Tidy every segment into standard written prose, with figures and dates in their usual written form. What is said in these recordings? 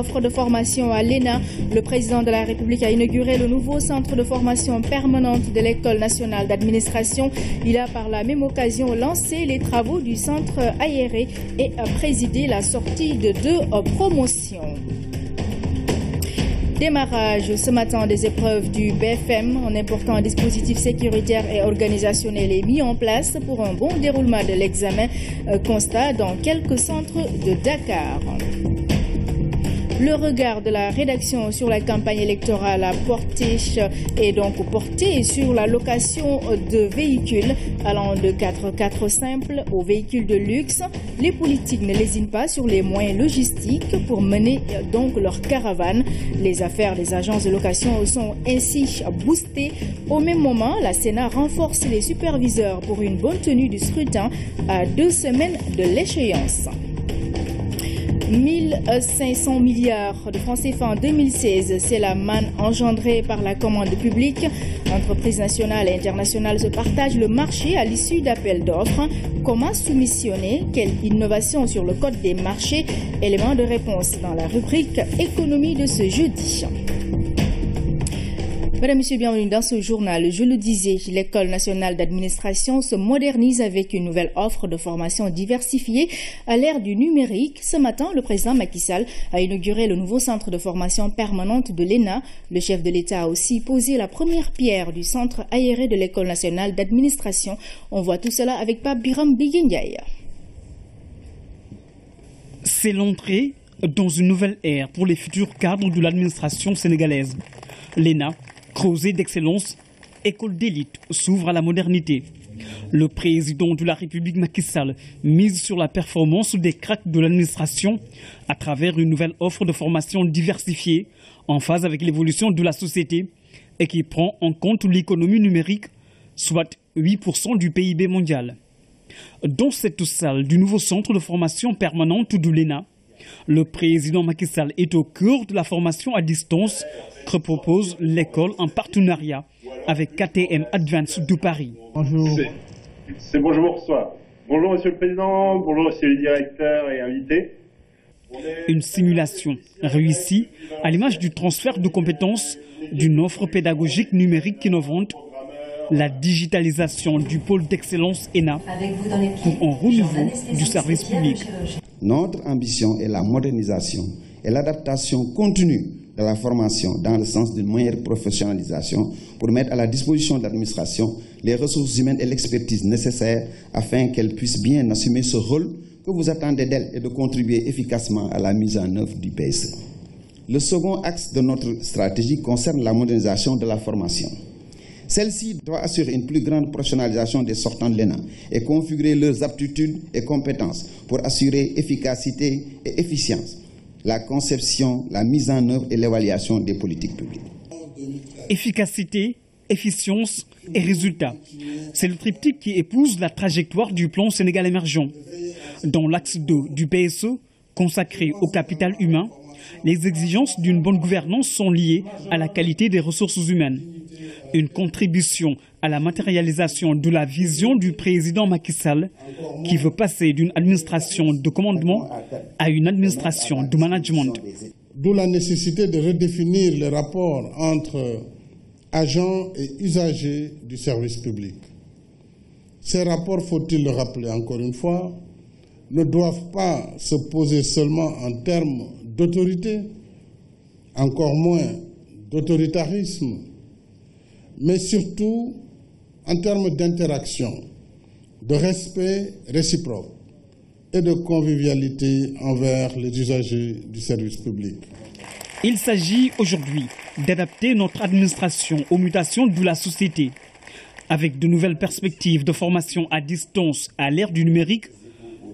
offre de formation à l'ENA. Le président de la République a inauguré le nouveau centre de formation permanente de l'École nationale d'administration. Il a par la même occasion lancé les travaux du centre aéré et a présidé la sortie de 2 promotions. Démarrage ce matin des épreuves du BFM. Un important dispositif sécuritaire et organisationnel est mis en place pour un bon déroulement de l'examen. Constat dans quelques centres de Dakar. Le regard de la rédaction sur la campagne électorale a porté sur la location de véhicules allant de 4x4 simples aux véhicules de luxe. Les politiques ne lésinent pas sur les moyens logistiques pour mener donc leur caravane. Les affaires des agences de location sont ainsi boostées. Au même moment, la Sénat renforce les superviseurs pour une bonne tenue du scrutin à 2 semaines de l'échéance. 1500 milliards de francs CFA en 2016, c'est la manne engendrée par la commande publique. Entreprises nationales et internationales se partagent le marché à l'issue d'appels d'offres. Comment soumissionner? Quelle innovation sur le code des marchés? Élément de réponse dans la rubrique économie de ce jeudi. Mesdames, Messieurs, bienvenue dans ce journal. Je le disais, l'École nationale d'administration se modernise avec une nouvelle offre de formation diversifiée à l'ère du numérique. Ce matin, le président Macky Sall a inauguré le nouveau centre de formation permanente de l'ENA. Le chef de l'État a aussi posé la première pierre du centre aéré de l'École nationale d'administration. On voit tout cela avec Pape Biram Biguendiaï. C'est l'entrée dans une nouvelle ère pour les futurs cadres de l'administration sénégalaise. L'ENA, creuset d'excellence, école d'élite, s'ouvre à la modernité. Le président de la République Macky Sall mise sur la performance des cracks de l'administration à travers une nouvelle offre de formation diversifiée en phase avec l'évolution de la société et qui prend en compte l'économie numérique, soit 8% du PIB mondial. Dans cette salle du nouveau centre de formation permanente de l'ENA, le président Macky Sall est au cœur de la formation à distance que propose l'école en partenariat avec KTM Advance de Paris. Bonjour. C'est bonjour, bonsoir. Bonjour Monsieur le Président, bonjour Monsieur le Directeur et invités. Une simulation réussie à l'image du transfert de compétences d'une offre pédagogique numérique innovante, la digitalisation du pôle d'excellence ENA pour un renouveau du service public. Notre ambition est la modernisation et l'adaptation continue de la formation dans le sens d'une meilleure professionnalisation pour mettre à la disposition de l'administration les ressources humaines et l'expertise nécessaires afin qu'elle puisse bien assumer ce rôle que vous attendez d'elle et de contribuer efficacement à la mise en œuvre du PSE. Le second axe de notre stratégie concerne la modernisation de la formation. Celle-ci doit assurer une plus grande professionnalisation des sortants de l'ENA et configurer leurs aptitudes et compétences pour assurer efficacité et efficience, la conception, la mise en œuvre et l'évaluation des politiques publiques. Efficacité, efficience et résultats. C'est le triptyque qui épouse la trajectoire du plan Sénégal émergent. Dans l'axe 2 du PSE, consacré au capital humain, les exigences d'une bonne gouvernance sont liées à la qualité des ressources humaines. Une contribution à la matérialisation de la vision du président Macky Sall qui veut passer d'une administration de commandement à une administration de management. D'où la nécessité de redéfinir les rapports entre agents et usagers du service public. Ces rapports, faut-il le rappeler encore une fois, ne doivent pas se poser seulement en termes d'autorité, encore moins d'autoritarisme, mais surtout en termes d'interaction, de respect réciproque et de convivialité envers les usagers du service public. Il s'agit aujourd'hui d'adapter notre administration aux mutations de la société. Avec de nouvelles perspectives de formation à distance à l'ère du numérique,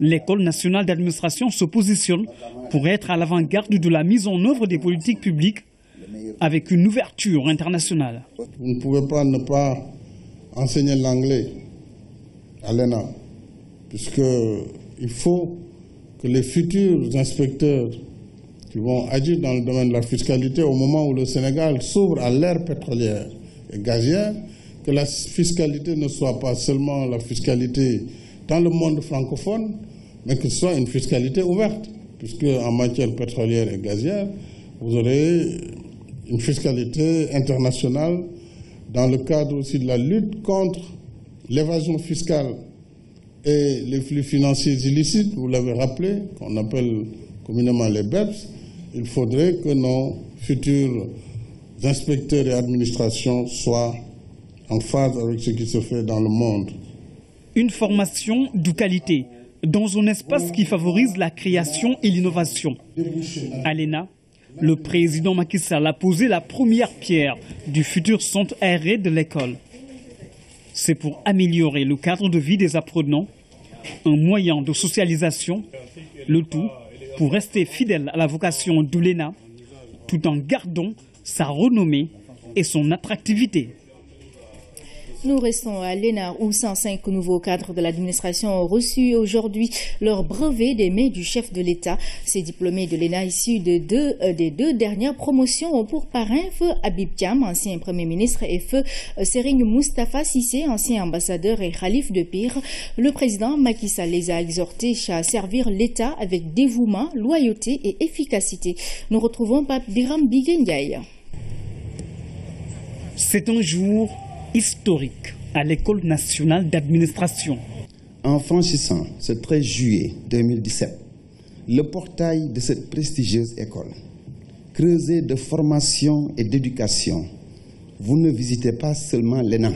l'École nationale d'administration se positionne pour être à l'avant-garde de la mise en œuvre des politiques publiques avec une ouverture internationale. Vous ne pouvez pas ne pas enseigner l'anglais à l'ENA, puisqu'il faut que les futurs inspecteurs qui vont agir dans le domaine de la fiscalité au moment où le Sénégal s'ouvre à l'ère pétrolière et gazière, que la fiscalité ne soit pas seulement la fiscalité dans le monde francophone, mais que ce soit une fiscalité ouverte. puisque en matière pétrolière et gazière, vous aurez une fiscalité internationale dans le cadre aussi de la lutte contre l'évasion fiscale et les flux financiers illicites, vous l'avez rappelé, qu'on appelle communément les BEPS. Il faudrait que nos futurs inspecteurs et administrations soient en phase avec ce qui se fait dans le monde. Une formation de qualité dans un espace qui favorise la création et l'innovation. À l'ENA, le président Macky Sall a posé la première pierre du futur centre aéré de l'école. C'est pour améliorer le cadre de vie des apprenants, un moyen de socialisation, le tout pour rester fidèle à la vocation de l'ENA, tout en gardant sa renommée et son attractivité. Nous restons à l'ENA où 105 nouveaux cadres de l'administration ont reçu aujourd'hui leur brevet des mains du chef de l'État. Ces diplômés de l'ENA issus des deux dernières promotions ont pour parrain Feu Habib Thiam, ancien Premier ministre, et Feu Serigne Moustapha Cissé, ancien ambassadeur et khalife de Pire. Le président Macky Sall les a exhortés à servir l'État avec dévouement, loyauté et efficacité. Nous retrouvons Pape Biram Biguendiaï. C'est un jour historique à l'École nationale d'administration. En franchissant ce 13 juillet 2017, le portail de cette prestigieuse école, creusée de formation et d'éducation, vous ne visitez pas seulement l'ENA,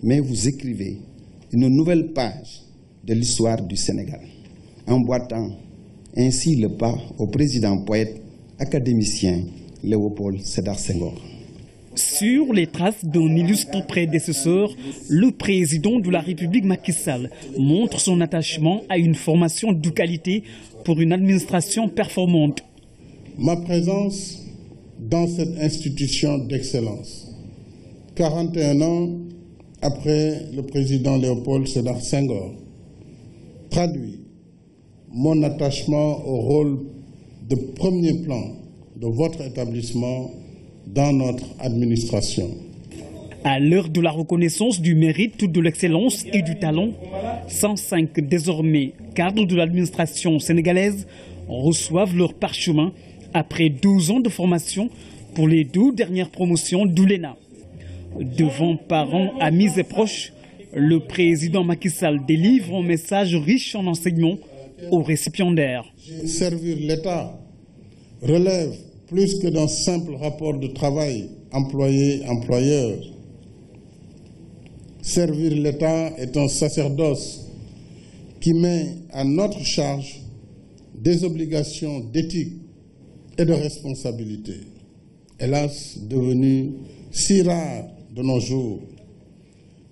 mais vous écrivez une nouvelle page de l'histoire du Sénégal, emboîtant ainsi le pas au président poète académicien Léopold Sédar Senghor. Sur les traces d'un illustre prédécesseur, le président de la République Macky Sall montre son attachement à une formation de qualité pour une administration performante. Ma présence dans cette institution d'excellence, 41 ans après le président Léopold Sédar Senghor, traduit mon attachement au rôle de premier plan de votre établissement dans notre administration. À l'heure de la reconnaissance du mérite, de l'excellence et du talent, 105 désormais cadres de l'administration sénégalaise reçoivent leur parchemin après 12 ans de formation pour les 2 dernières promotions d'Oulena. Devant parents, amis et proches, le président Macky Sall délivre un message riche en enseignements aux récipiendaires. Servir l'État relève plus que d'un simple rapport de travail employé-employeur. Servir l'État est un sacerdoce qui met à notre charge des obligations d'éthique et de responsabilité, hélas devenues si rares de nos jours.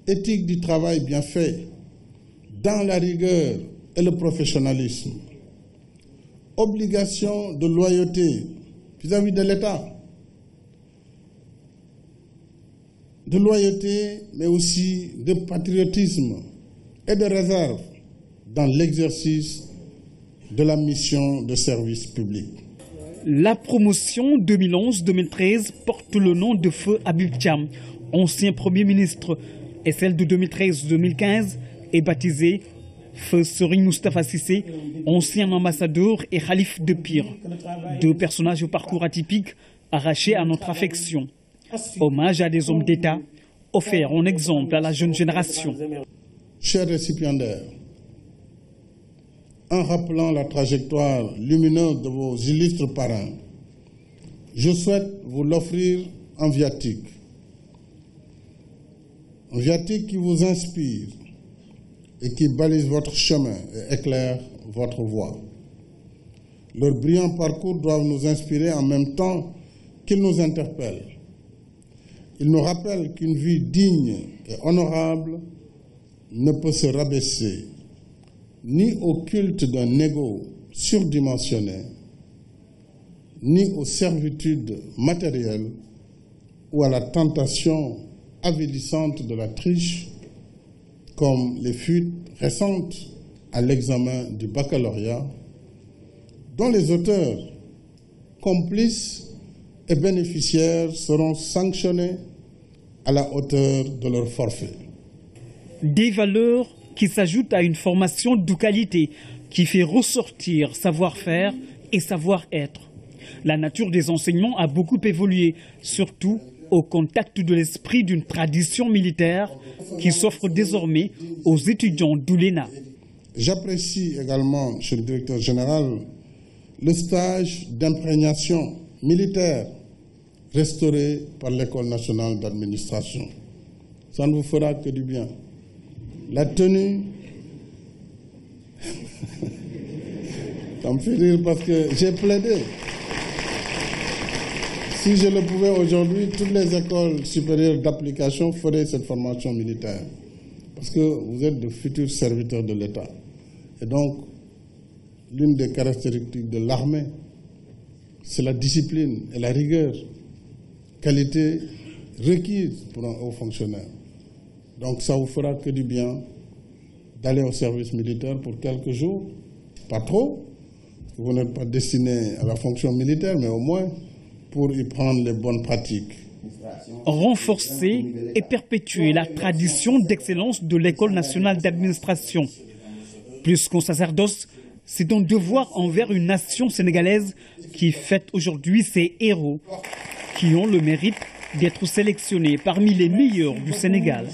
Éthique du travail bien fait, dans la rigueur et le professionnalisme. Obligation de loyauté vis-à-vis de l'État. De loyauté, mais aussi de patriotisme et de réserve dans l'exercice de la mission de service public. La promotion 2011-2013 porte le nom de Feu Habib Thiam, ancien Premier ministre, et celle de 2013-2015 est baptisée Feu Serigne Moustapha Cissé, ancien ambassadeur et khalife de Pire. 2 personnages au parcours atypique arrachés à notre affection. Hommage à des hommes d'État, offerts en exemple à la jeune génération. Chers récipiendaires, en rappelant la trajectoire lumineuse de vos illustres parrains, je souhaite vous l'offrir en viatique. Un viatique qui vous inspire et qui balise votre chemin et éclaire votre voie. Leurs brillants parcours doivent nous inspirer en même temps qu'ils nous interpellent. Ils nous rappellent qu'une vie digne et honorable ne peut se rabaisser ni au culte d'un ego surdimensionné, ni aux servitudes matérielles ou à la tentation avilissante de la triche, comme les fuites récentes à l'examen du baccalauréat, dont les auteurs, complices et bénéficiaires seront sanctionnés à la hauteur de leur forfait. Des valeurs qui s'ajoutent à une formation de qualité qui fait ressortir savoir-faire et savoir-être. La nature des enseignements a beaucoup évolué, surtout au contact de l'esprit d'une tradition militaire qui s'offre désormais aux étudiants de l'ENA. J'apprécie également, monsieur le directeur général, le stage d'imprégnation militaire restauré par l'École nationale d'administration. Ça ne vous fera que du bien. La tenue, ça me fait rire parce que j'ai plaidé. Si je le pouvais aujourd'hui, toutes les écoles supérieures d'application feraient cette formation militaire. Parce que vous êtes de futurs serviteurs de l'État. Et donc, l'une des caractéristiques de l'armée, c'est la discipline et la rigueur, qualité requise pour un haut fonctionnaire. Donc ça vous fera que du bien d'aller au service militaire pour quelques jours, pas trop, vous n'êtes pas destiné à la fonction militaire, mais au moins pour y prendre les bonnes pratiques. Renforcer et perpétuer la tradition d'excellence de l'École nationale d'administration. Plus qu'un sacerdoce, c'est un devoir envers une nation sénégalaise qui fête aujourd'hui ses héros, qui ont le mérite d'être sélectionnés parmi les meilleurs du Sénégal.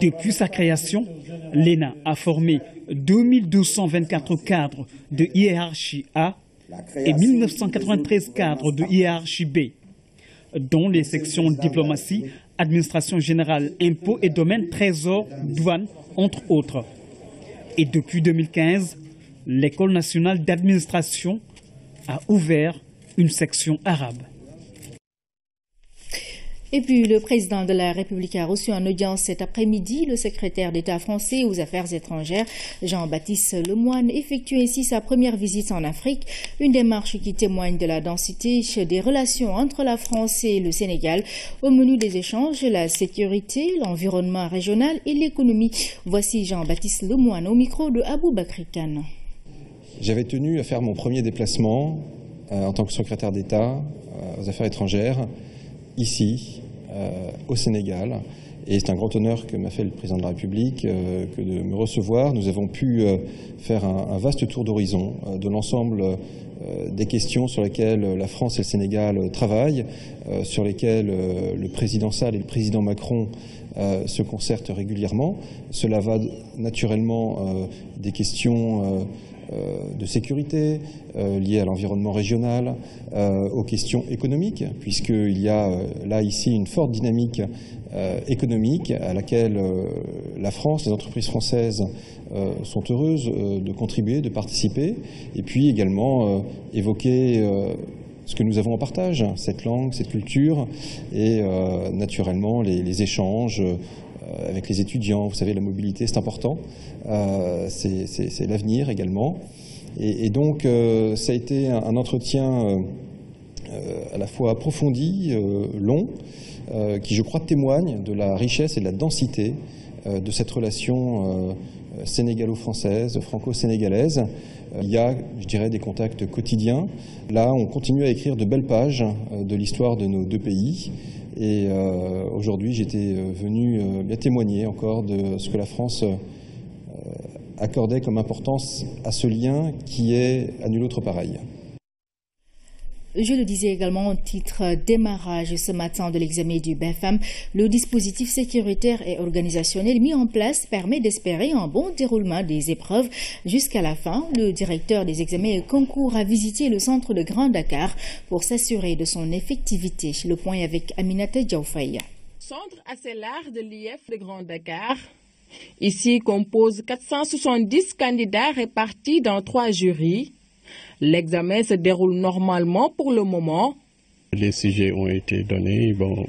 Depuis sa création, l'ENA a formé 2224 cadres de hiérarchie A et 1993 cadres de hiérarchie B, dont les sections diplomatie, administration générale, impôts et domaines, trésor, douane, entre autres. Et depuis 2015, l'École nationale d'administration a ouvert une section arabe. Et puis, le président de la République a reçu en audience cet après-midi le secrétaire d'État français aux Affaires étrangères, Jean-Baptiste Lemoyne, effectue ainsi sa première visite en Afrique, une démarche qui témoigne de la densité des relations entre la France et le Sénégal. Au menu des échanges, la sécurité, l'environnement régional et l'économie. Voici Jean-Baptiste Lemoyne au micro de Aboubakry Kane. J'avais tenu à faire mon premier déplacement en tant que secrétaire d'État aux Affaires étrangères, ici, au Sénégal. Et c'est un grand honneur que m'a fait le président de la République que de me recevoir. Nous avons pu faire un vaste tour d'horizon de l'ensemble des questions sur lesquelles la France et le Sénégal travaillent, sur lesquelles le président Sall et le président Macron se concertent régulièrement. Cela va naturellement des questions de sécurité liées à l'environnement régional, aux questions économiques, puisqu'il y a là ici une forte dynamique économique à laquelle la France, les entreprises françaises sont heureuses de contribuer, de participer, et puis également évoquer ce que nous avons en partage, cette langue, cette culture, et naturellement les échanges avec les étudiants. Vous savez, la mobilité, c'est important. C'est l'avenir également. Et donc, ça a été un entretien à la fois approfondi, long, qui, je crois, témoigne de la richesse et de la densité de cette relation sénégalo-française, franco-sénégalaise. Il y a, je dirais, des contacts quotidiens. Là, on continue à écrire de belles pages de l'histoire de nos deux pays. Et aujourd'hui, j'étais venu bien témoigner encore de ce que la France accordait comme importance à ce lien qui est à nul autre pareil. Je le disais également au titre démarrage ce matin de l'examen du BFM. Le dispositif sécuritaire et organisationnel mis en place permet d'espérer un bon déroulement des épreuves jusqu'à la fin. Le directeur des examens et concours a visité le centre de Grand Dakar pour s'assurer de son effectivité. Le point avec Aminata Diaoufaïa. Centre assez large de l'IF de Grand Dakar. Ici composent 470 candidats répartis dans 3 jurys. L'examen se déroule normalement pour le moment. Les sujets ont été donnés. Bon,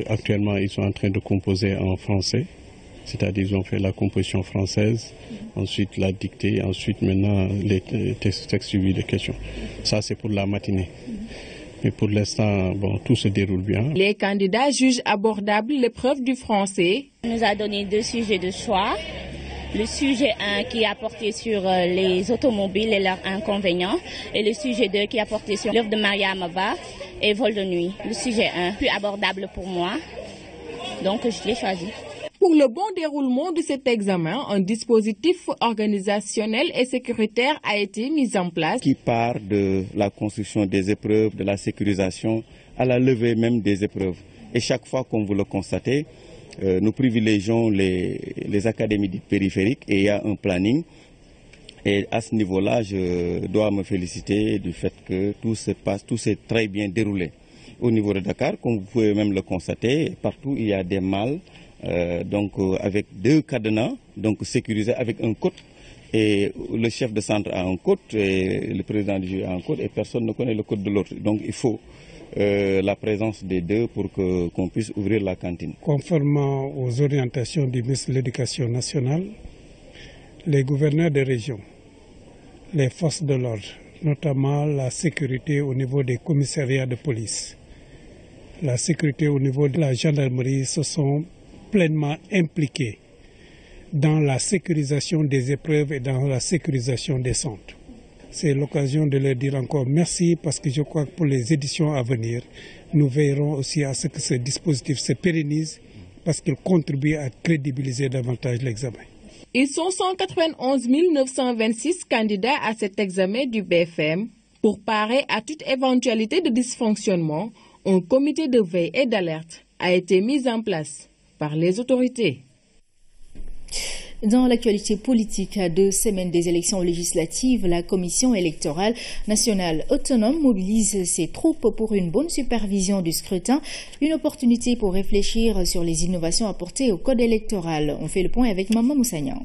actuellement, ils sont en train de composer en français. C'est-à-dire ils ont fait la composition française, ensuite la dictée, ensuite maintenant les textes suivis de questions. Ça, c'est pour la matinée. Mais pour l'instant, bon, tout se déroule bien. Les candidats jugent abordable l'épreuve du français. On nous a donné 2 sujets de choix. Le sujet 1 qui a porté sur les automobiles et leurs inconvénients. Et le sujet 2 qui a porté sur l'œuvre de Mariam Abba et vol de nuit. Le sujet 1, plus abordable pour moi. Donc je l'ai choisi. Pour le bon déroulement de cet examen, un dispositif organisationnel et sécuritaire a été mis en place. Qui part de la construction des épreuves, de la sécurisation, à la levée même des épreuves. Et chaque fois, comme vous le constatez, nous privilégions les académies dites périphériques et il y a un planning. Et à ce niveau-là, je dois me féliciter du fait que tout s'est très bien déroulé. Au niveau de Dakar, comme vous pouvez même le constater, partout il y a des malles. Avec 2 cadenas, donc sécurisés avec un code, et le chef de centre a un code, et le président du jury a un code, et personne ne connaît le code de l'autre. Donc il faut la présence des deux pour qu'on puisse ouvrir la cantine. Conformément aux orientations du ministre de l'Éducation nationale, les gouverneurs des régions, les forces de l'ordre, notamment la sécurité au niveau des commissariats de police, la sécurité au niveau de la gendarmerie se sont pleinement impliqués dans la sécurisation des épreuves et dans la sécurisation des centres. C'est l'occasion de leur dire encore merci parce que je crois que pour les éditions à venir, nous veillerons aussi à ce que ce dispositif se pérennise parce qu'il contribue à crédibiliser davantage l'examen. Ils sont 191 926 candidats à cet examen du BFM. Pour parer à toute éventualité de dysfonctionnement, un comité de veille et d'alerte a été mis en place par les autorités. Dans l'actualité politique, à 2 semaines des élections législatives, la Commission électorale nationale autonome mobilise ses troupes pour une bonne supervision du scrutin, une opportunité pour réfléchir sur les innovations apportées au code électoral. On fait le point avec Maman Moussagnan.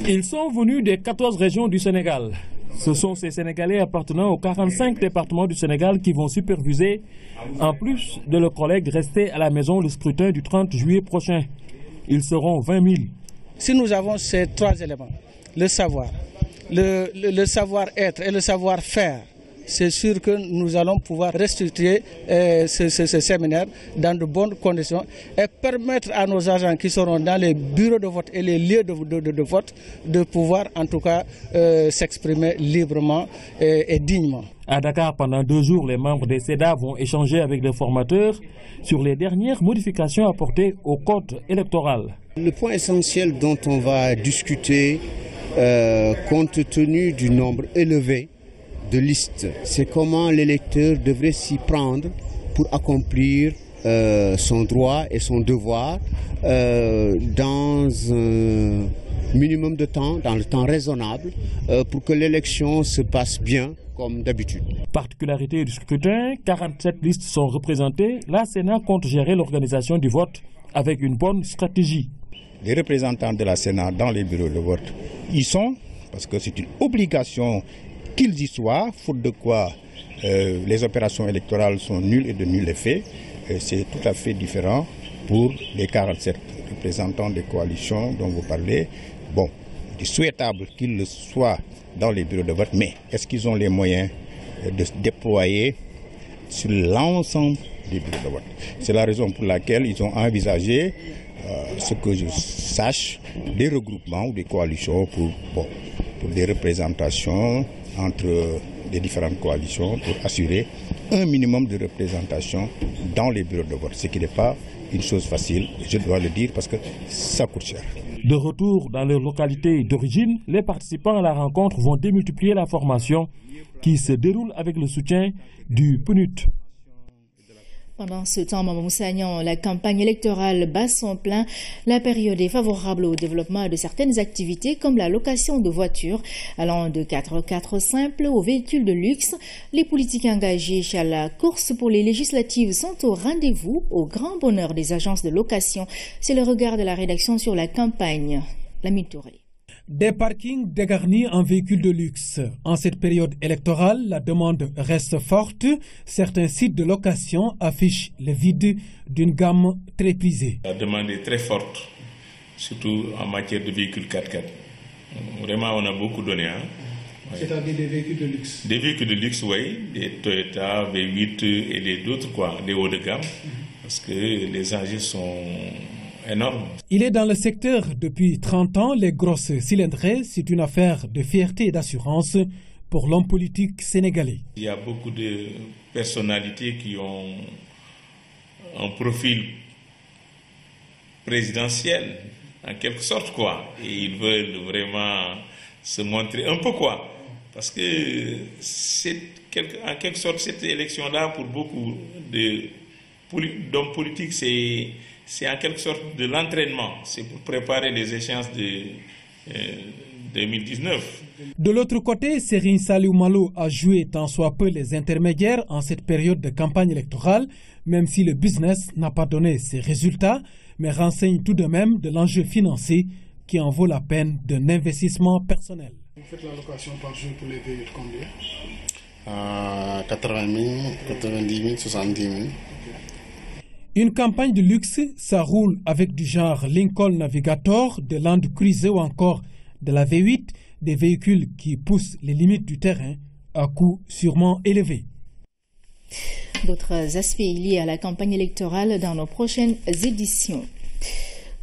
Ils sont venus des 14 régions du Sénégal. Ce sont ces Sénégalais appartenant aux 45 départements du Sénégal qui vont superviser, en plus de leurs collègues restés à la maison le scrutin du 30 juillet prochain. Ils seront 20 000. Si nous avons ces 3 éléments, le savoir, le savoir-être et le savoir-faire, c'est sûr que nous allons pouvoir restructurer ce séminaire dans de bonnes conditions et permettre à nos agents qui seront dans les bureaux de vote et les lieux de vote de pouvoir en tout cas s'exprimer librement et dignement. À Dakar, pendant 2 jours, les membres des CEDA vont échanger avec les formateurs sur les dernières modifications apportées au code électoral. Le point essentiel dont on va discuter, compte tenu du nombre élevé de listes, c'est comment l'électeur devrait s'y prendre pour accomplir son droit et son devoir dans un minimum de temps, dans le temps raisonnable, pour que l'élection se passe bien comme d'habitude. Particularité du scrutin, 47 listes sont représentées. La Sénat compte gérer l'organisation du vote avec une bonne stratégie. Les représentants de la Sénat dans les bureaux de vote y sont, parce que c'est une obligation qu'ils y soient, faute de quoi les opérations électorales sont nulles et de nul effet. C'est tout à fait différent pour les 47 représentants des coalitions dont vous parlez. Bon, il est souhaitable qu'ils le soient dans les bureaux de vote, mais est-ce qu'ils ont les moyens de se déployer sur l'ensemble des bureaux de vote? C'est la raison pour laquelle ils ont envisagé, ce que je sache, des regroupements ou des coalitions pour des représentations entre les différentes coalitions pour assurer un minimum de représentation dans les bureaux de vote, ce qui n'est pas une chose facile, je dois le dire, parce que ça coûte cher. De retour dans leur localité d'origine, les participants à la rencontre vont démultiplier la formation qui se déroule avec le soutien du PNUD. Pendant ce temps, Maman Moussagnan, la campagne électorale bat son plein. La période est favorable au développement de certaines activités comme la location de voitures allant de 4x4 simples aux véhicules de luxe. Les politiques engagés à la course pour les législatives sont au rendez-vous, au grand bonheur des agences de location. C'est le regard de la rédaction sur la campagne. Lamine Touré. Des parkings dégarnis en véhicules de luxe. En cette période électorale, la demande reste forte. Certains sites de location affichent le vide d'une gamme très prisée. La demande est très forte, surtout en matière de véhicules 4x4. Vraiment, on a beaucoup donné. C'est-à-dire des véhicules de luxe? Des véhicules de luxe, oui. Des Toyota, V8 et d'autres, des hauts de gamme. Parce que les enjeux sont énorme. Il est dans le secteur depuis 30 ans. Les grosses cylindrées, c'est une affaire de fierté et d'assurance pour l'homme politique sénégalais. Il y a beaucoup de personnalités qui ont un profil présidentielle, en quelque sorte, quoi. Et ils veulent vraiment se montrer un peu, quoi. Parce que c'est en quelque sorte cette élection-là, pour beaucoup d'hommes politiques, c'est en quelque sorte de l'entraînement. C'est pour préparer les échéances de 2019. De l'autre côté, Serigne Saliou Malo a joué tant soit peu les intermédiaires en cette période de campagne électorale, même si le business n'a pas donné ses résultats, mais renseigne tout de même de l'enjeu financier qui en vaut la peine d'un investissement personnel. Vous faites la location par jour pour les véhicules combien? 80 000, 90 000, 70 000. Une campagne de luxe, ça roule avec du genre Lincoln Navigator, de Land Cruiser ou encore de la V8, des véhicules qui poussent les limites du terrain à coût sûrement élevé. D'autres aspects liés à la campagne électorale dans nos prochaines éditions.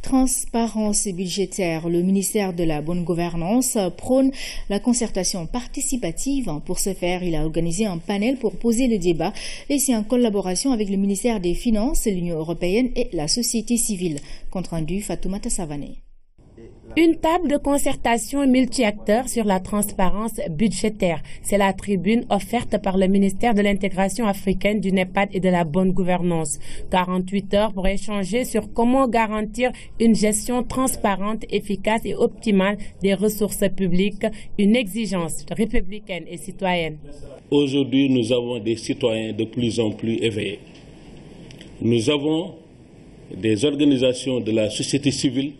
Transparence budgétaire. Le ministère de la Bonne Gouvernance prône la concertation participative. Pour ce faire, il a organisé un panel pour poser le débat et c'est en collaboration avec le ministère des Finances, l'Union européenne et la société civile. Compte rendu Fatoumata Savané. Une table de concertation multi-acteurs sur la transparence budgétaire. C'est la tribune offerte par le ministère de l'intégration africaine, du NEPAD et de la bonne gouvernance. 48 heures pour échanger sur comment garantir une gestion transparente, efficace et optimale des ressources publiques, une exigence républicaine et citoyenne. Aujourd'hui, nous avons des citoyens de plus en plus éveillés. Nous avons des organisations de la société civile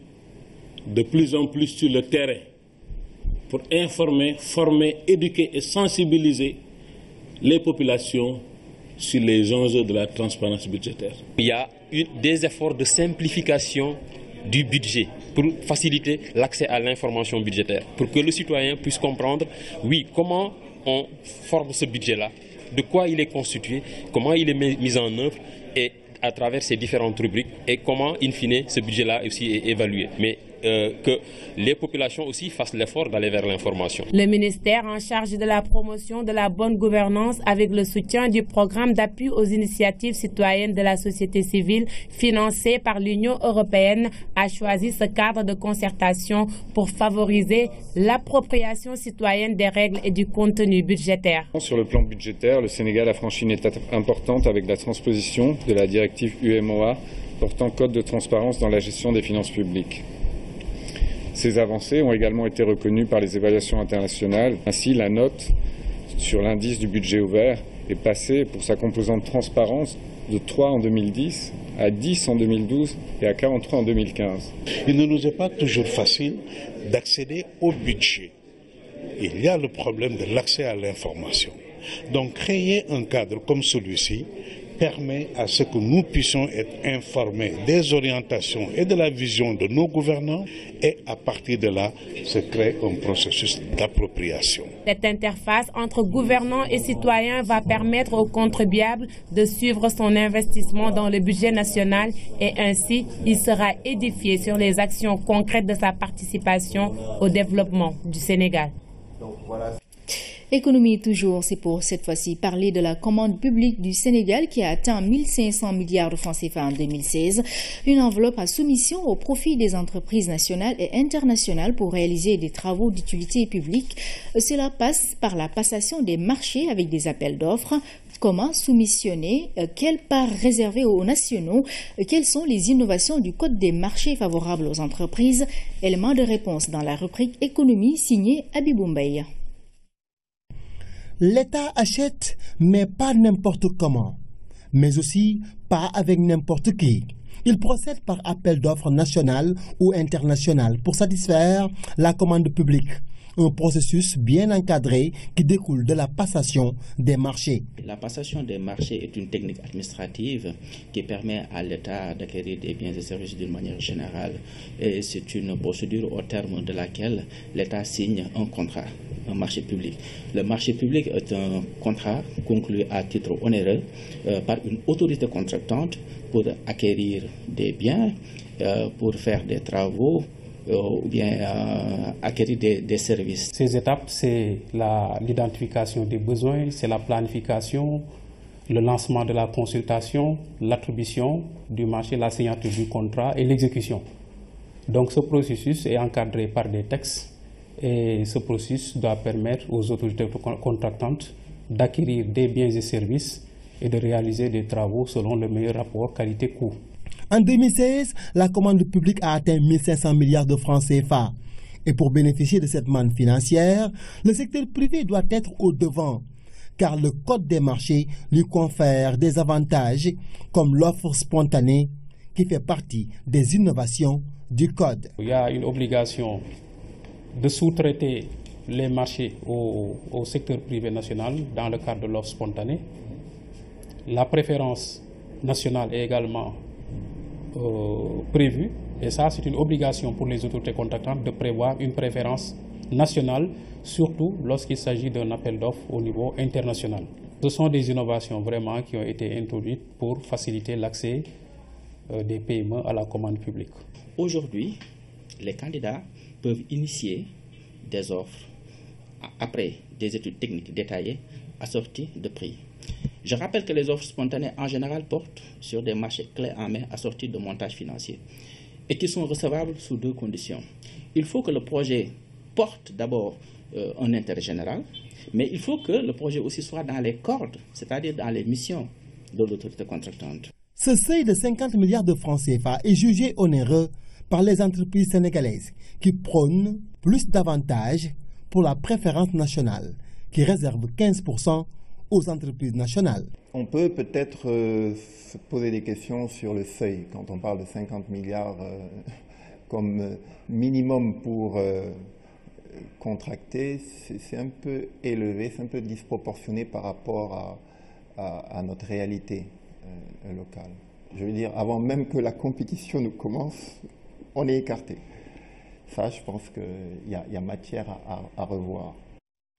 de plus en plus sur le terrain pour informer, former, éduquer et sensibiliser les populations sur les enjeux de la transparence budgétaire. Il y a des efforts de simplification du budget pour faciliter l'accès à l'information budgétaire, pour que le citoyen puisse comprendre, oui, comment on forme ce budget-là, de quoi il est constitué, comment il est mis en œuvre et à travers ces différentes rubriques et comment, in fine, ce budget-là aussi est évalué. Mais que les populations aussi fassent l'effort d'aller vers l'information. Le ministère en charge de la promotion de la bonne gouvernance avec le soutien du programme d'appui aux initiatives citoyennes de la société civile financé par l'Union européenne a choisi ce cadre de concertation pour favoriser l'appropriation citoyenne des règles et du contenu budgétaire. Sur le plan budgétaire, le Sénégal a franchi une étape importante avec la transposition de la directive UMOA portant code de transparence dans la gestion des finances publiques. Ces avancées ont également été reconnues par les évaluations internationales. Ainsi, la note sur l'indice du budget ouvert est passée pour sa composante transparence de 3 en 2010 à 10 en 2012 et à 43 en 2015. Il ne nous est pas toujours facile d'accéder au budget. Il y a le problème de l'accès à l'information. Donc créer un cadre comme celui-ci permet à ce que nous puissions être informés des orientations et de la vision de nos gouvernants et à partir de là se crée un processus d'appropriation. Cette interface entre gouvernants et citoyens va permettre aux contribuables de suivre son investissement dans le budget national et ainsi il sera édifié sur les actions concrètes de sa participation au développement du Sénégal. Donc, voilà. Économie toujours, c'est pour cette fois-ci parler de la commande publique du Sénégal qui a atteint 1500 milliards de francs CFA en 2016, une enveloppe à soumission au profit des entreprises nationales et internationales pour réaliser des travaux d'utilité publique. Cela passe par la passation des marchés avec des appels d'offres. Comment soumissionner? Quelle part réservée aux nationaux? Quelles sont les innovations du Code des marchés favorables aux entreprises? Élément de réponse dans la rubrique économie signée Abibou Mbaye. L'État achète, mais pas n'importe comment, mais aussi pas avec n'importe qui. Il procède par appel d'offres national ou international pour satisfaire la commande publique. Un processus bien encadré qui découle de la passation des marchés. La passation des marchés est une technique administrative qui permet à l'État d'acquérir des biens et services d'une manière générale. Et c'est une procédure au terme de laquelle l'État signe un contrat, un marché public. Le marché public est un contrat conclu à titre onéreux par une autorité contractante pour acquérir des biens, pour faire des travaux, ou bien acquérir des services. Ces étapes, c'est l'identification des besoins, c'est la planification, le lancement de la consultation, l'attribution du marché, la signature du contrat et l'exécution. Donc ce processus est encadré par des textes et ce processus doit permettre aux autorités contractantes d'acquérir des biens et services et de réaliser des travaux selon le meilleur rapport qualité-coût. En 2016, la commande publique a atteint 1500 milliards de francs CFA. Et pour bénéficier de cette manne financière, le secteur privé doit être au devant, car le code des marchés lui confère des avantages comme l'offre spontanée qui fait partie des innovations du code. Il y a une obligation de sous-traiter les marchés au secteur privé national dans le cadre de l'offre spontanée. La préférence nationale est également prévue, et ça c'est une obligation pour les autorités contractantes de prévoir une préférence nationale, surtout lorsqu'il s'agit d'un appel d'offres au niveau international. Ce sont des innovations vraiment qui ont été introduites pour faciliter l'accès des PME à la commande publique. Aujourd'hui, les candidats peuvent initier des offres après des études techniques détaillées assorties de prix. Je rappelle que les offres spontanées en général portent sur des marchés clés en main assortis de montages financiers et qui sont recevables sous deux conditions. Il faut que le projet porte d'abord un intérêt général, mais il faut que le projet aussi soit dans les cordes, c'est-à-dire dans les missions de l'autorité contractante. Ce seuil de 50 milliards de francs CFA est jugé onéreux par les entreprises sénégalaises qui prônent plus d'avantages pour la préférence nationale, qui réserve 15% aux entreprises nationales. On peut peut-être se poser des questions sur le seuil quand on parle de 50 milliards comme minimum pour contracter. C'est un peu élevé, c'est un peu disproportionné par rapport à notre réalité locale. Je veux dire, avant même que la compétition ne commence, on est écarté. Ça, je pense qu'il y a matière à revoir.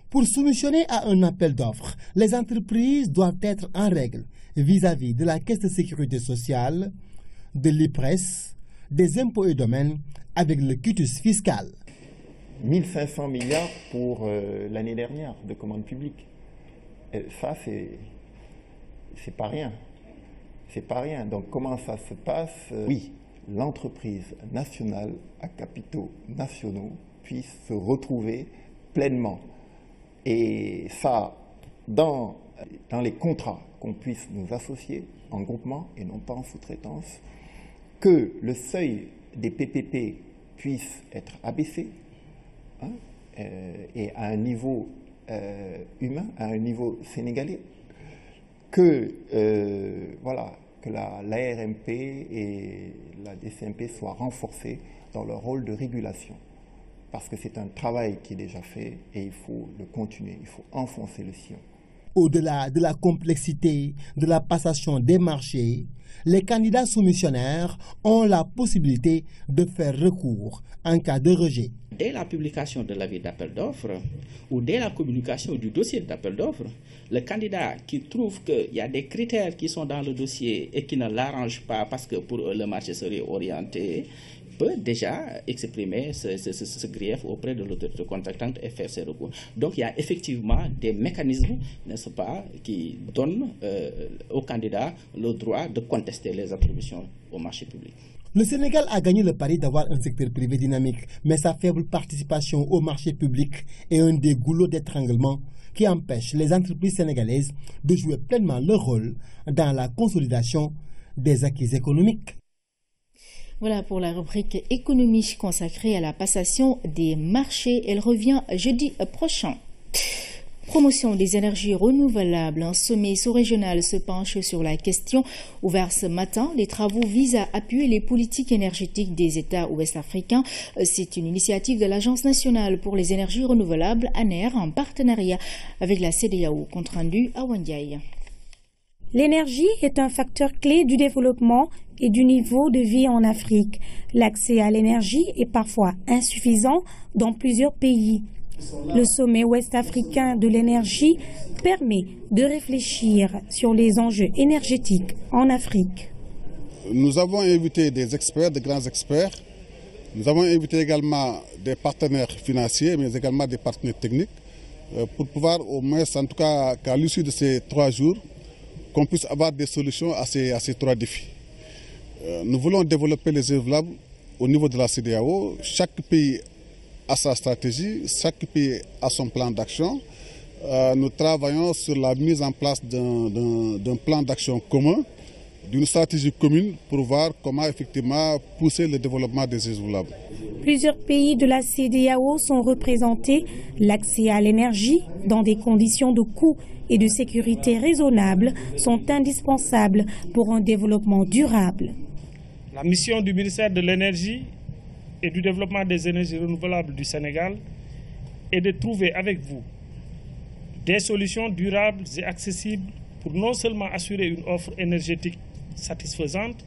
Pour soumissionner à un appel d'offres, les entreprises doivent être en règle vis-à-vis de la Caisse de sécurité sociale, de l'IPRES, des impôts et domaines, avec le quitus fiscal. 1500 milliards pour l'année dernière de commande publique. Et ça, c'est pas rien. C'est pas rien. Donc comment ça se passe? Oui, l'entreprise nationale à capitaux nationaux puisse se retrouver pleinement. Et ça, dans les contrats, qu'on puisse nous associer en groupement et non pas en sous-traitance, que le seuil des PPP puisse être abaissé et à un niveau humain, à un niveau sénégalais, que l'ARMP et la DCMP soient renforcés dans leur rôle de régulation. Parce que c'est un travail qui est déjà fait et il faut le continuer, il faut enfoncer le sillon. Au-delà de la complexité de la passation des marchés, les candidats soumissionnaires ont la possibilité de faire recours en cas de rejet. Dès la publication de l'avis d'appel d'offres ou dès la communication du dossier d'appel d'offres, le candidat qui trouve qu'il y a des critères qui sont dans le dossier et qui ne l'arrangent pas parce que pour eux le marché serait orienté, peut déjà exprimer ce grief auprès de l'autorité contractante et faire ses recours. Donc il y a effectivement des mécanismes, n'est-ce pas, qui donnent aux candidats le droit de contester les attributions au marché public. Le Sénégal a gagné le pari d'avoir un secteur privé dynamique, mais sa faible participation au marché public est un des goulots d'étranglement qui empêche les entreprises sénégalaises de jouer pleinement leur rôle dans la consolidation des acquis économiques. Voilà pour la rubrique économie consacrée à la passation des marchés. Elle revient jeudi prochain. Promotion des énergies renouvelables. Un sommet sous-régional se penche sur la question. Ouvert ce matin, les travaux visent à appuyer les politiques énergétiques des États ouest-africains. C'est une initiative de l'Agence nationale pour les énergies renouvelables, ANER, en partenariat avec la CEDEAO. Compte rendu à Wandiaï. L'énergie est un facteur clé du développement et du niveau de vie en Afrique. L'accès à l'énergie est parfois insuffisant dans plusieurs pays. Le sommet ouest-africain de l'énergie permet de réfléchir sur les enjeux énergétiques en Afrique. Nous avons invité des experts, des grands experts. Nous avons invité également des partenaires financiers, mais également des partenaires techniques, pour pouvoir au moins, en tout cas, qu'à l'issue de ces 3 jours, qu'on puisse avoir des solutions à ces trois défis. Nous voulons développer les renouvelables au niveau de la CEDEAO. Chaque pays a sa stratégie, chaque pays a son plan d'action. Nous travaillons sur la mise en place d'un plan d'action commun, d'une stratégie commune pour voir comment effectivement pousser le développement des renouvelables. Plusieurs pays de la CEDEAO sont représentés. L'accès à l'énergie dans des conditions de coût et de sécurité raisonnables sont indispensables pour un développement durable. La mission du ministère de l'Énergie et du Développement des énergies renouvelables du Sénégal est de trouver avec vous des solutions durables et accessibles pour non seulement assurer une offre énergétique satisfaisante,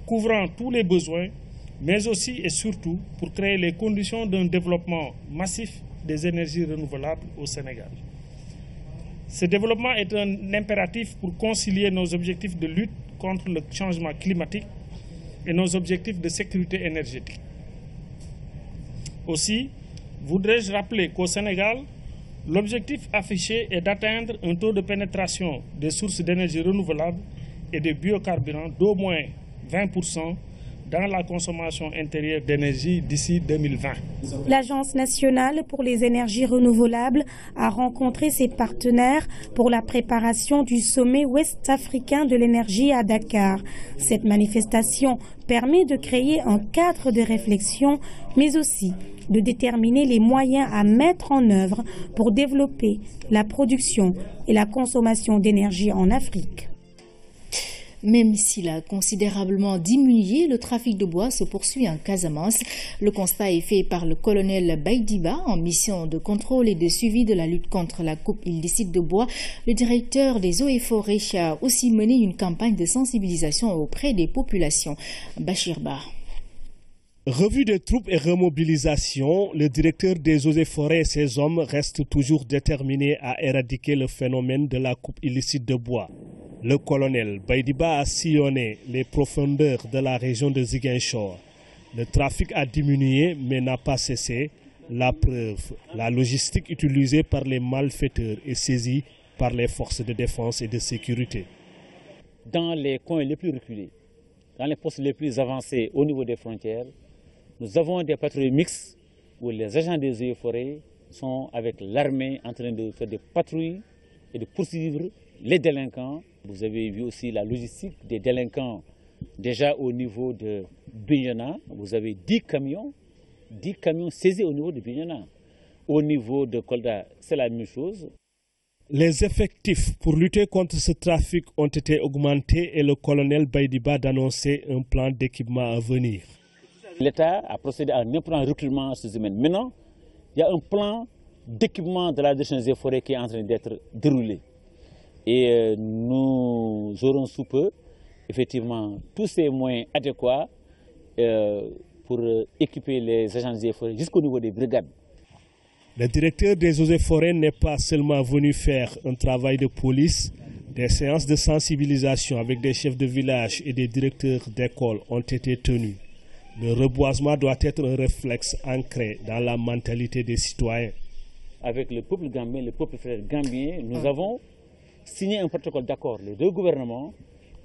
couvrant tous les besoins, mais aussi et surtout pour créer les conditions d'un développement massif des énergies renouvelables au Sénégal. Ce développement est un impératif pour concilier nos objectifs de lutte contre le changement climatique et nos objectifs de sécurité énergétique. Aussi, voudrais-je rappeler qu'au Sénégal, l'objectif affiché est d'atteindre un taux de pénétration des sources d'énergie renouvelables et des biocarburants d'au moins 20% dans la consommation intérieure d'énergie d'ici 2020. L'Agence nationale pour les énergies renouvelables a rencontré ses partenaires pour la préparation du sommet ouest-africain de l'énergie à Dakar. Cette manifestation permet de créer un cadre de réflexion, mais aussi de déterminer les moyens à mettre en œuvre pour développer la production et la consommation d'énergie en Afrique. Même s'il a considérablement diminué, le trafic de bois se poursuit en Casamance. Le constat est fait par le colonel Baïdiba en mission de contrôle et de suivi de la lutte contre la coupe illicite de bois. Le directeur des eaux et forêts a aussi mené une campagne de sensibilisation auprès des populations. Bachir Ba. Revue de troupes et remobilisation, le directeur des eaux et forêts et ses hommes restent toujours déterminés à éradiquer le phénomène de la coupe illicite de bois. Le colonel Baïdiba a sillonné les profondeurs de la région de Ziguinchor. Le trafic a diminué mais n'a pas cessé. La preuve, la logistique utilisée par les malfaiteurs est saisie par les forces de défense et de sécurité. Dans les coins les plus reculés, dans les postes les plus avancés au niveau des frontières, nous avons des patrouilles mixtes où les agents des eaux et forêts sont avec l'armée en train de faire des patrouilles et de poursuivre les délinquants. Vous avez vu aussi la logistique des délinquants déjà au niveau de Bignona. Vous avez 10 camions saisis au niveau de Bignona. Au niveau de Kolda, c'est la même chose. Les effectifs pour lutter contre ce trafic ont été augmentés et le colonel Baïdiba d'annoncer un plan d'équipement à venir. L'État a procédé à un important recrutement à ces humains. Maintenant, il y a un plan d'équipement de la direction des forêts qui est en train d'être déroulé. Et nous aurons sous peu, effectivement, tous ces moyens adéquats pour équiper les agents des forêts jusqu'au niveau des brigades. Le directeur des eaux et forêts n'est pas seulement venu faire un travail de police. Des séances de sensibilisation avec des chefs de village et des directeurs d'école ont été tenues. Le reboisement doit être un réflexe ancré dans la mentalité des citoyens. Avec le peuple gambien, le peuple frère gambien, nous avons signé un protocole d'accord. Les deux gouvernements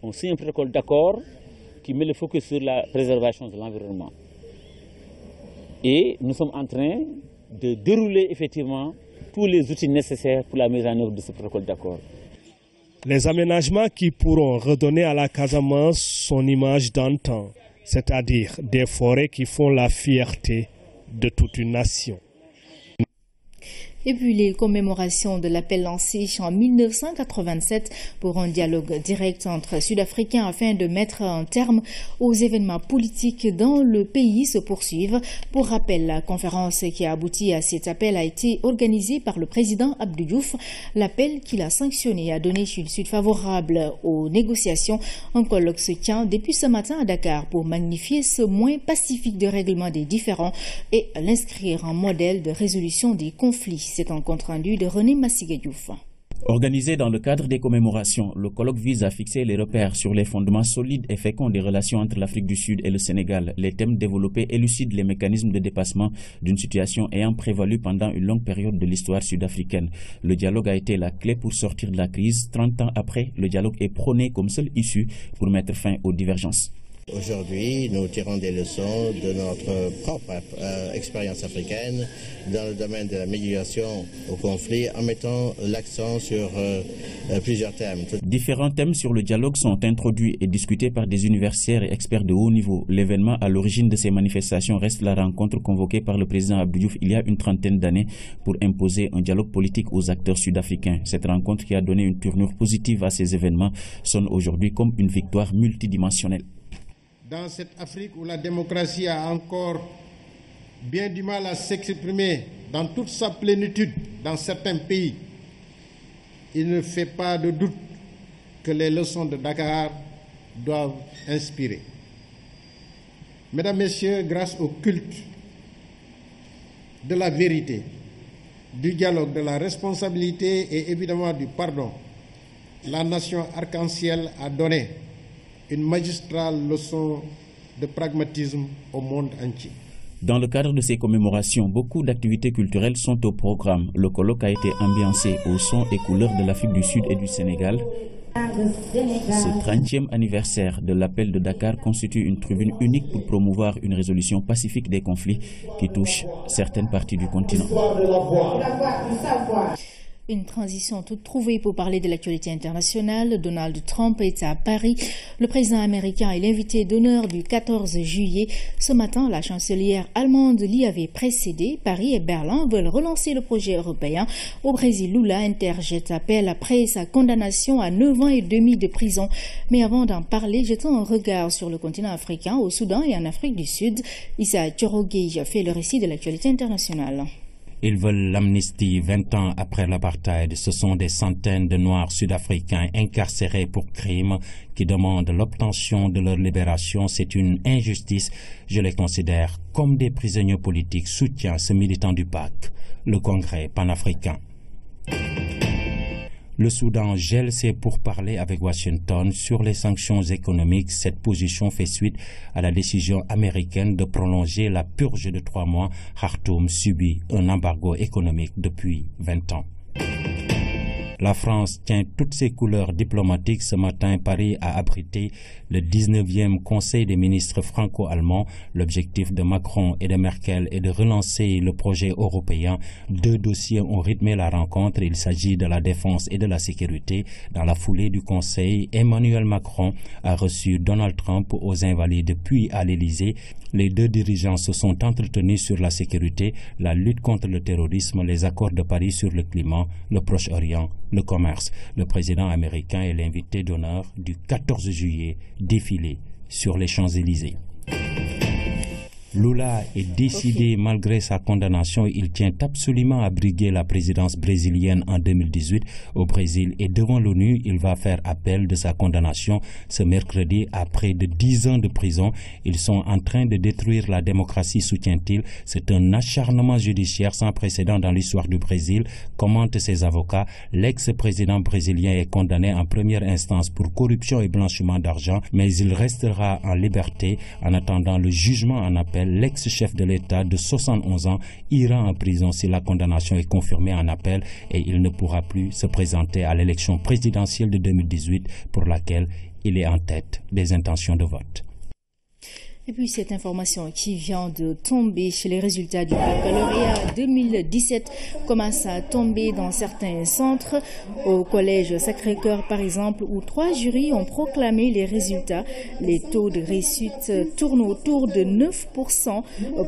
ont signé un protocole d'accord qui met le focus sur la préservation de l'environnement. Et nous sommes en train de dérouler effectivement tous les outils nécessaires pour la mise en œuvre de ce protocole d'accord. Les aménagements qui pourront redonner à la Casamance son image d'antan, c'est-à-dire des forêts qui font la fierté de toute une nation. Et puis les commémorations de l'appel lancé en 1987 pour un dialogue direct entre Sud-Africains afin de mettre un terme aux événements politiques dans le pays se poursuivent. Pour rappel, la conférence qui a abouti à cet appel a été organisée par le président Abdou Diouf. L'appel qu'il a sanctionné a donné une suite favorable aux négociations. Un colloque se tient depuis ce matin à Dakar pour magnifier ce moyen pacifique de règlement des différends et l'inscrire en modèle de résolution des conflits. C'est un compte rendu de René Massiga Diouf. Organisé dans le cadre des commémorations, le colloque vise à fixer les repères sur les fondements solides et féconds des relations entre l'Afrique du Sud et le Sénégal. Les thèmes développés élucident les mécanismes de dépassement d'une situation ayant prévalu pendant une longue période de l'histoire sud-africaine. Le dialogue a été la clé pour sortir de la crise. 30 ans après, le dialogue est prôné comme seule issue pour mettre fin aux divergences. Aujourd'hui, nous tirons des leçons de notre propre expérience africaine dans le domaine de la médiation au conflit en mettant l'accent sur plusieurs thèmes. Différents thèmes sur le dialogue sont introduits et discutés par des universitaires et experts de haut niveau. L'événement à l'origine de ces manifestations reste la rencontre convoquée par le président Abdou Diouf il y a une trentaine d'années pour imposer un dialogue politique aux acteurs sud-africains. Cette rencontre qui a donné une tournure positive à ces événements sonne aujourd'hui comme une victoire multidimensionnelle. Dans cette Afrique où la démocratie a encore bien du mal à s'exprimer dans toute sa plénitude dans certains pays, il ne fait pas de doute que les leçons de Dakar doivent inspirer. Mesdames, Messieurs, grâce au culte de la vérité, du dialogue, de la responsabilité et évidemment du pardon, la nation arc-en-ciel a donné une magistrale leçon de pragmatisme au monde entier. Dans le cadre de ces commémorations, beaucoup d'activités culturelles sont au programme. Le colloque a été ambiancé au son et couleurs de l'Afrique du Sud et du Sénégal. Ce 30e anniversaire de l'appel de Dakar constitue une tribune unique pour promouvoir une résolution pacifique des conflits qui touchent certaines parties du continent. Une transition toute trouvée pour parler de l'actualité internationale. Donald Trump est à Paris. Le président américain est l'invité d'honneur du 14 juillet. Ce matin, la chancelière allemande l'y avait précédé. Paris et Berlin veulent relancer le projet européen. Au Brésil, Lula interjette appel après sa condamnation à 9 ans et demi de prison. Mais avant d'en parler, jetons un regard sur le continent africain, au Soudan et en Afrique du Sud. Issa Thiorogui fait le récit de l'actualité internationale. Ils veulent l'amnistie 20 ans après l'apartheid. Ce sont des centaines de Noirs sud-africains incarcérés pour crimes qui demandent l'obtention de leur libération. C'est une injustice. Je les considère comme des prisonniers politiques, soutient ce militant du PAC, le Congrès panafricain. Le Soudan gèle ses pourparlers avec Washington sur les sanctions économiques. Cette position fait suite à la décision américaine de prolonger la purge de 3 mois. Khartoum subit un embargo économique depuis 20 ans. La France tient toutes ses couleurs diplomatiques. Ce matin, Paris a abrité le 19e Conseil des ministres franco-allemands. L'objectif de Macron et de Merkel est de relancer le projet européen. 2 dossiers ont rythmé la rencontre. Il s'agit de la défense et de la sécurité. Dans la foulée du Conseil, Emmanuel Macron a reçu Donald Trump aux Invalides puis à l'Élysée. Les 2 dirigeants se sont entretenus sur la sécurité, la lutte contre le terrorisme, les accords de Paris sur le climat, le Proche-Orient, le commerce. Le président américain est l'invité d'honneur du 14 juillet, défilé sur les Champs-Élysées. Lula est décidé malgré sa condamnation. Il tient absolument à briguer la présidence brésilienne en 2018 au Brésil et devant l'ONU, il va faire appel de sa condamnation ce mercredi à près de 10 ans de prison. Ils sont en train de détruire la démocratie, soutient-il. C'est un acharnement judiciaire sans précédent dans l'histoire du Brésil, commentent ses avocats. L'ex-président brésilien est condamné en première instance pour corruption et blanchiment d'argent, mais il restera en liberté en attendant le jugement en appel. L'ex-chef de l'État de 71 ans ira en prison si la condamnation est confirmée en appel et il ne pourra plus se présenter à l'élection présidentielle de 2018 pour laquelle il est en tête des intentions de vote. Et puis cette information qui vient de tomber chez les résultats du baccalauréat 2017 commence à tomber dans certains centres. Au collège Sacré-Cœur par exemple, où 3 jurys ont proclamé les résultats. Les taux de réussite tournent autour de 9%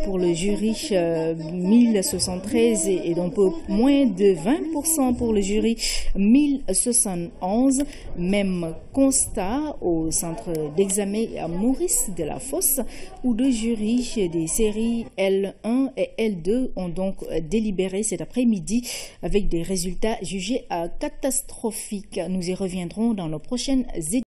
pour le jury 1073 et d'un peu moins de 20% pour le jury 1071. Même constat au centre d'examen à Maurice de la Fosse, où 2 jurys des séries L1 et L2 ont donc délibéré cet après-midi avec des résultats jugés catastrophiques. Nous y reviendrons dans nos prochaines éditions.